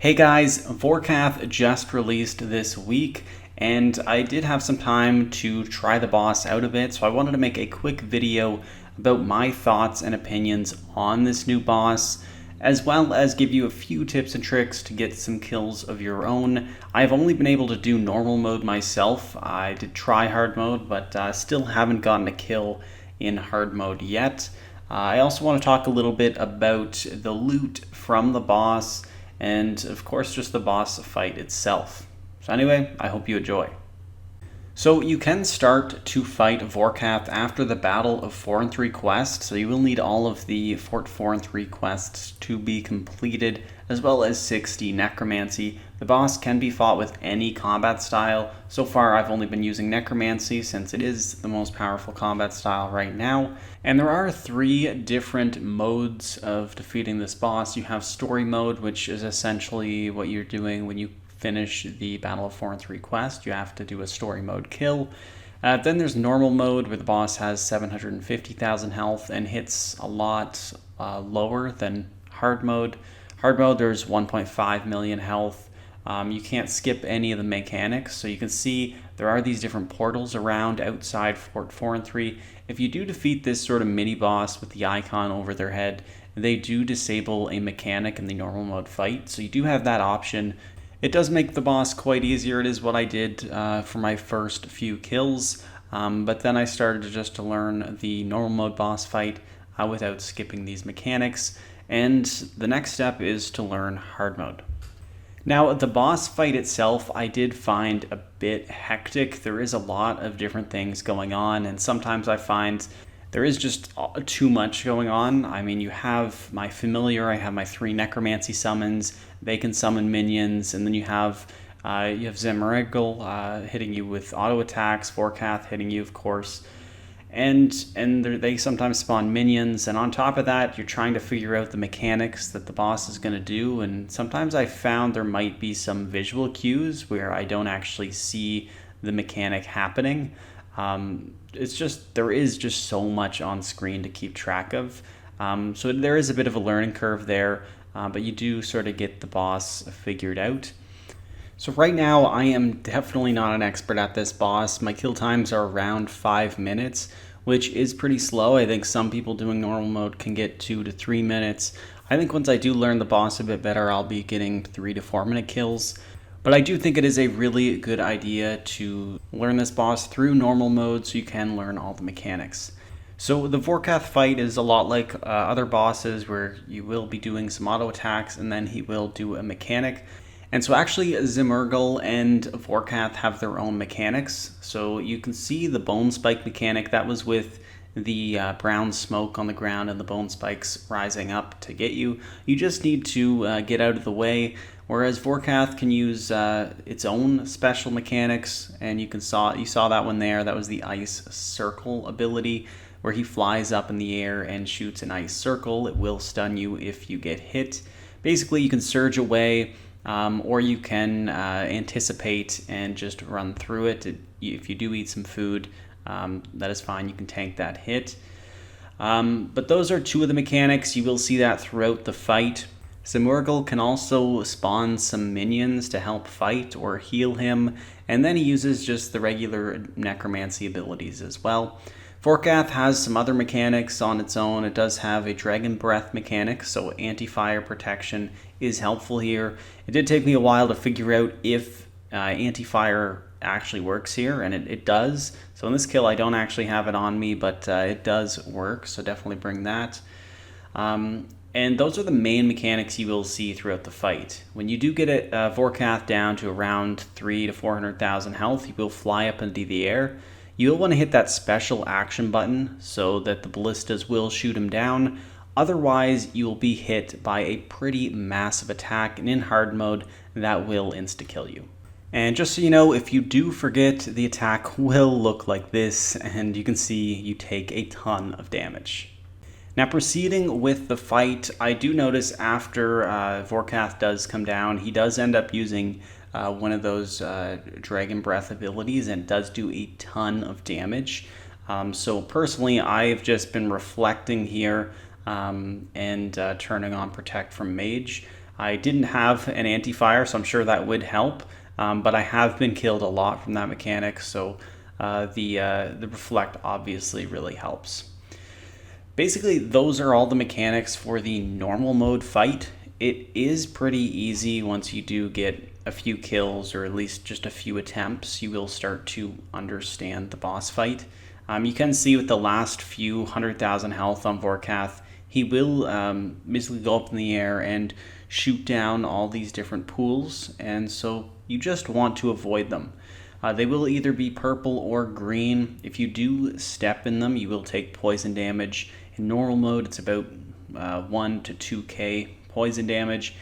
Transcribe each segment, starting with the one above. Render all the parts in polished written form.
Hey guys, Vorkath just released this week, and I did have some time to try the boss out a bit, so I wanted to make a quick video about my thoughts and opinions on this new boss, as well as give you a few tips and tricks to get some kills of your own. I've only been able to do normal mode myself. I did try hard mode, but still haven't gotten a kill in hard mode yet. I also want to talk a little bit about the loot from the boss, and of course just the boss fight itself. So anyway, I hope you enjoy. So you can start to fight Vorkath after the Battle of 4 and 3 quest, so you will need all of the Fort 4 and 3 quests to be completed, as well as 60 Necromancy. The boss can be fought with any combat style. So far I've only been using Necromancy since it is the most powerful combat style right now. And there are 3 different modes of defeating this boss. You have Story Mode, which is essentially what you're doing when you finish the Battle of 4 and 3 quest. You have to do a story mode kill. Then there's normal mode, where the boss has 750,000 health and hits a lot lower than hard mode. Hard mode, there's 1.5 million health. You can't skip any of the mechanics, so you can see there are these different portals around outside Fort 4 and 3. If you do defeat this sort of mini boss with the icon over their head, they do disable a mechanic in the normal mode fight, so you do have that option. It does make the boss quite easier. It is what I did for my first few kills, but then I started to learn the normal mode boss fight without skipping these mechanics, and the next step is to learn hard mode. Now, the boss fight itself I did find a bit hectic. There is a lot of different things going on, and sometimes I find there is just too much going on. I mean, you have my familiar, I have my 3 necromancy summons, they can summon minions, and then you have Zemurigel hitting you with auto attacks, Vorkath hitting you, of course, and they sometimes spawn minions, and on top of that, you're trying to figure out the mechanics that the boss is going to do, and sometimes I found there might be some visual cues where I don't actually see the mechanic happening. There is just so much on screen to keep track of. So there is a bit of a learning curve there, but you do sort of get the boss figured out. So right now I am definitely not an expert at this boss. My kill times are around 5 minutes, which is pretty slow. I think some people doing normal mode can get 2 to 3 minutes. I think once I do learn the boss a bit better, I'll be getting 3 to 4 minute kills. But I do think it is a really good idea to learn this boss through normal mode so you can learn all the mechanics. So the Vorkath fight is a lot like other bosses, where you will be doing some auto attacks and then he will do a mechanic. And so actually Zemurigel and Vorkath have their own mechanics. So you can see the bone spike mechanic that was with the brown smoke on the ground and the bone spikes rising up to get you. You just need to get out of the way. Whereas Vorkath can use its own special mechanics, and you saw that one there. That was the ice circle ability, where he flies up in the air and shoots an ice circle. It will stun you if you get hit. Basically, you can surge away, or you can anticipate and just run through it. If you do eat some food, that is fine. You can tank that hit. But those are 2 of the mechanics. You will see that throughout the fight. Zemurigel can also spawn some minions to help fight or heal him, and then he uses just the regular necromancy abilities as well. Vorkath has some other mechanics on its own. It does have a dragon breath mechanic, so anti-fire protection is helpful here. It did take me a while to figure out if anti-fire actually works here, and it does. So in this kill I don't actually have it on me, but it does work, so definitely bring that. And those are the main mechanics you will see throughout the fight. When you do get Vorkath down to around 300,000 to 400,000 health, he will fly up into the air. You'll want to hit that special action button so that the ballistas will shoot him down. Otherwise, you will be hit by a pretty massive attack, and in hard mode, that will insta-kill you. And just so you know, if you do forget, the attack will look like this, and you can see you take a ton of damage. Now, proceeding with the fight, I do notice after Vorkath does come down, he does end up using one of those Dragon Breath abilities, and it does do a ton of damage. So personally, I've just been reflecting here and turning on Protect from Mage. I didn't have an anti-fire, so I'm sure that would help, but I have been killed a lot from that mechanic, so the reflect obviously really helps. Basically, those are all the mechanics for the normal mode fight. It is pretty easy once you do get a few kills, or at least just a few attempts. You will start to understand the boss fight. You can see with the last few 100,000 health on Vorkath, he will basically go up in the air and shoot down all these different pools, and so you just want to avoid them. They will either be purple or green. If you do step in them, you will take poison damage. In normal mode, it's about 1 to 2k poison damage.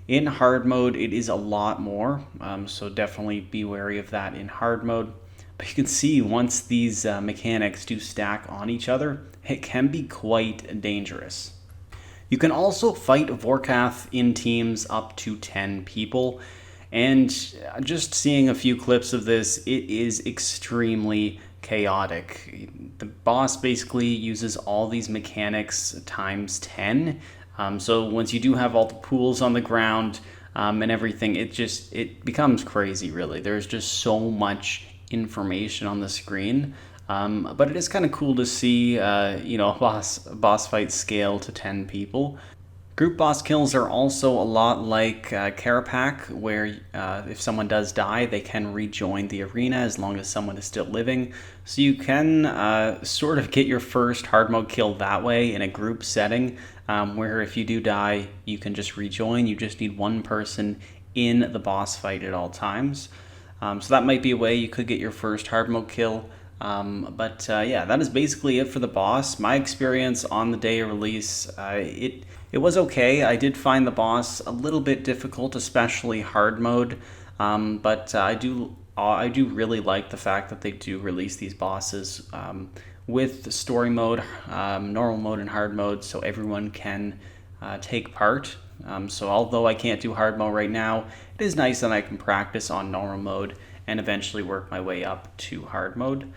In hard mode, it is a lot more, so definitely be wary of that in hard mode. But you can see once these mechanics do stack on each other, it can be quite dangerous. You can also fight Vorkath in teams up to 10 people, and just seeing a few clips of this, it is extremely chaotic. The boss basically uses all these mechanics times 10. So once you do have all the pools on the ground and everything, it becomes crazy, really. There's just so much information on the screen. But it is kind of cool to see, a boss fight scale to 10 people. Group boss kills are also a lot like Carapac, where if someone does die, they can rejoin the arena as long as someone is still living. So you can sort of get your first hard mode kill that way in a group setting, where if you do die, you can just rejoin. You just need one person in the boss fight at all times. So that might be a way you could get your first hard mode kill. Yeah, that is basically it for the boss. My experience on the day of release, it was okay. I did find the boss a little bit difficult, especially hard mode. But I do really like the fact that they do release these bosses with story mode, normal mode, and hard mode, so everyone can take part. So although I can't do hard mode right now, it is nice that I can practice on normal mode and eventually work my way up to hard mode.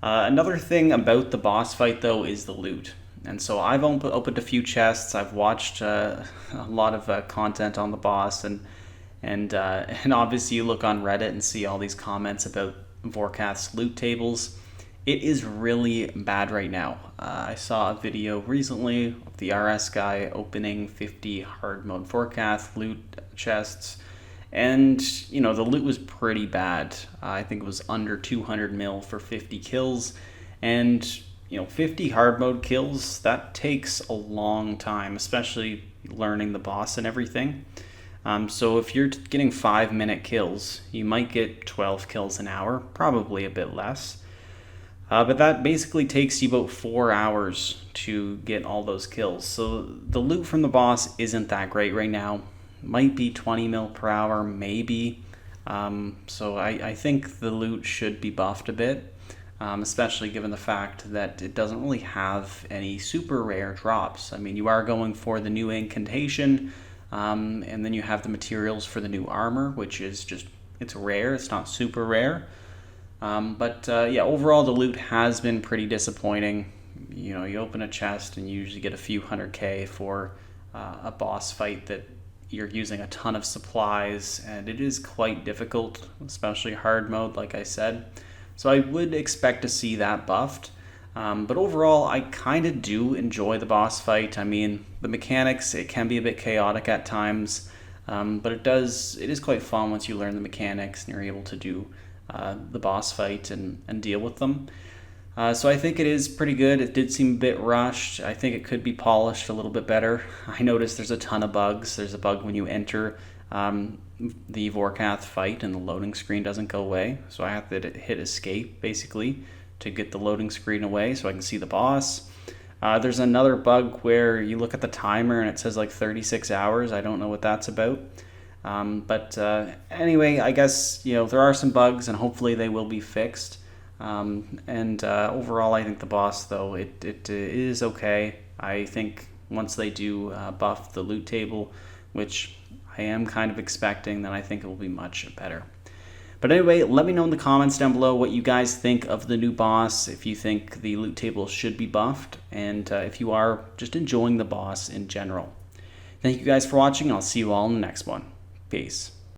Another thing about the boss fight, though, is the loot. And so I've opened a few chests. I've watched a lot of content on the boss, and obviously you look on Reddit and see all these comments about Vorkath's loot tables. It is really bad right now. I saw a video recently of the RS guy opening 50 hard mode Vorkath loot chests, and the loot was pretty bad. I think it was under 200 mil for 50 kills, and 50 hard mode kills, that takes a long time, especially learning the boss and everything. So if you're getting 5-minute kills, you might get 12 kills an hour, probably a bit less. But that basically takes you about 4 hours to get all those kills. So the loot from the boss isn't that great right now. Might be 20 mil per hour, maybe. So I think the loot should be buffed a bit, especially given the fact that it doesn't really have any super rare drops. I mean, you are going for the new incantation, and then you have the materials for the new armor, which is it's rare, it's not super rare. Yeah, overall the loot has been pretty disappointing. You open a chest and you usually get a few 100k for a boss fight that you're using a ton of supplies, and it is quite difficult, especially hard mode, like I said. So I would expect to see that buffed. But overall, I kind of do enjoy the boss fight. I mean, the mechanics, it can be a bit chaotic at times, but it is quite fun once you learn the mechanics and you're able to do the boss fight and deal with them. So I think it is pretty good. It did seem a bit rushed. I think it could be polished a little bit better. I noticed there's a ton of bugs. There's a bug when you enter the Vorkath fight and the loading screen doesn't go away. So I have to hit escape, basically, to get the loading screen away so I can see the boss. There's another bug where you look at the timer and it says like 36 hours. I don't know what that's about. Anyway, I guess, there are some bugs and hopefully they will be fixed. Overall, I think the boss, though, it is okay. I think once they do buff the loot table, which I am kind of expecting, then I think it will be much better. But anyway, let me know in the comments down below what you guys think of the new boss, if you think the loot table should be buffed, and if you are just enjoying the boss in general. Thank you guys for watching. I'll see you all in the next one. Peace.